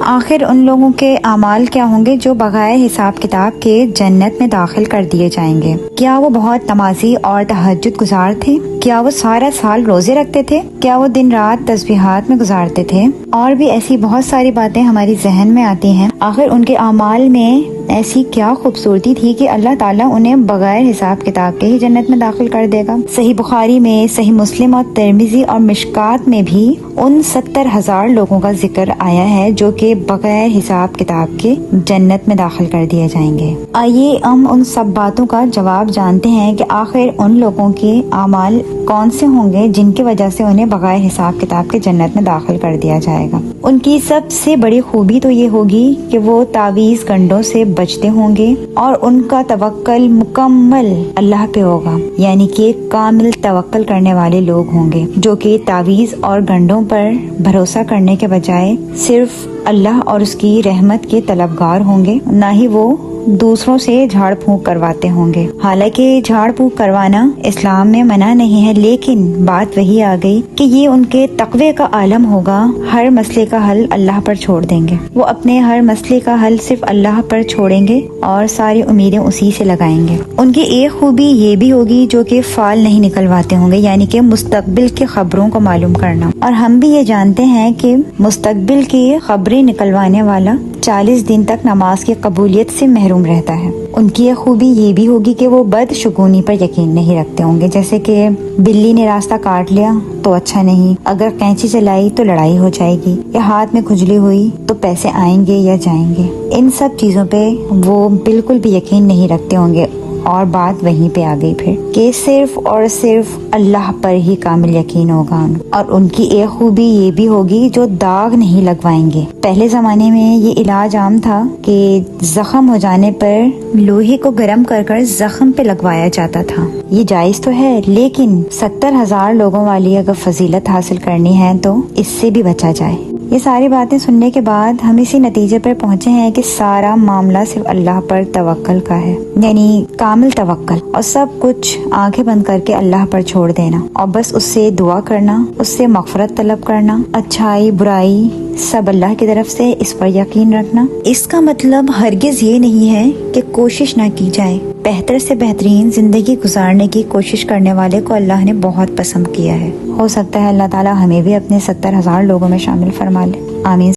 آخر ان لوگوں کے اعمال کیا ہوں گے جو بغیر حساب کتاب کے جنت میں داخل کر دیے جائیں گے؟ کیا وہ بہت نمازی اور تہجد گزار تھے؟ کیا وہ سارا سال روزے رکھتے تھے؟ کیا وہ دن رات تسبیحات میں گزارتے تھے؟ اور بھی ایسی بہت ساری باتیں ہماری ذہن میں آتی ہیں۔ آخر ان کے اعمال میں ایسی کیا خوبصورتی تھی کہ اللہ تعالیٰ انہیں بغیر حساب کتاب کے ہی جنت میں داخل کر دے گا؟ صحیح بخاری میں، صحیح مسلم اور ترمذی اور مشکات میں بھی ان 70,000 لوگوں کا ذکر آیا ہے جو کہ بغیر حساب کتاب کے جنت میں داخل کر دیے جائیں گے۔ آئیے ہم ان سب باتوں کا جواب جانتے ہیں کہ آخر ان لوگوں کے اعمال کون سے ہوں گے جن کی وجہ سے انہیں بغیر حساب کتاب کے جنت میں داخل کر دیا جائے گا۔ ان کی سب سے بڑی خوبی تو یہ ہوگی کہ وہ تعویذ گنڈوں سے بچتے ہوں گے اور ان کا توکل مکمل اللہ پہ ہوگا، یعنی کہ کامل توکل کرنے والے لوگ ہوں گے جو کہ تعویذ اور گنڈوں پر بھروسہ کرنے کے بجائے صرف اللہ اور اس کی رحمت کے طلبگار ہوں گے، نہ ہی وہ دوسروں سے جھاڑ پھونک کرواتے ہوں گے۔ حالانکہ جھاڑ پھونک کروانا اسلام میں منع نہیں ہے، لیکن بات وہی آ گئی کہ یہ ان کے تقوی کا عالم ہوگا۔ ہر مسئلے کا حل اللہ پر چھوڑ دیں گے، وہ اپنے ہر مسئلے کا حل صرف اللہ پر چھوڑیں گے اور ساری امیدیں اسی سے لگائیں گے۔ ان کی ایک خوبی یہ بھی ہوگی جو کہ فال نہیں نکلواتے ہوں گے، یعنی کہ مستقبل کی خبروں کو معلوم کرنا۔ اور ہم بھی یہ جانتے ہیں کہ مستقبل کی خبریں نکلوانے والا 40 دن تک نماز کی قبولیت سے محروم رہتا ہے۔ ان کی ایک خوبی یہ بھی ہوگی کہ وہ بدشگونی پر یقین نہیں رکھتے ہوں گے، جیسے کہ بلی نے راستہ کاٹ لیا تو اچھا نہیں، اگر قینچی چلائی تو لڑائی ہو جائے گی، یا ہاتھ میں کھجلی ہوئی تو پیسے آئیں گے یا جائیں گے۔ ان سب چیزوں پہ وہ بالکل بھی یقین نہیں رکھتے ہوں گے۔ اور بات وہیں پہ آ گئی پھر کہ صرف اور صرف اللہ پر ہی کامل یقین ہوگا۔ اور ان کی ایک خوبی یہ بھی ہوگی جو داغ نہیں لگوائیں گے۔ پہلے زمانے میں یہ علاج عام تھا کہ زخم ہو جانے پر لوہے کو گرم کر کر زخم پہ لگوایا جاتا تھا۔ یہ جائز تو ہے، لیکن 70,000 لوگوں والی اگر فضیلت حاصل کرنی ہے تو اس سے بھی بچا جائے۔ یہ ساری باتیں سننے کے بعد ہم اسی نتیجے پر پہنچے ہیں کہ سارا معاملہ صرف اللہ پر توکل کا ہے، یعنی کامل توکل، اور سب کچھ آنکھیں بند کر کے اللہ پر چھوڑ دینا اور بس اس سے دعا کرنا، اس سے مغفرت طلب کرنا، اچھائی برائی سب اللہ کی طرف سے، اس پر یقین رکھنا۔ اس کا مطلب ہرگز یہ نہیں ہے کہ کوشش نہ کی جائے۔ بہتر سے بہترین زندگی گزارنے کی کوشش کرنے والے کو اللہ نے بہت پسند کیا ہے۔ ہو سکتا ہے اللہ تعالیٰ ہمیں بھی اپنے 70,000 لوگوں میں شامل فرما لے۔ آمین۔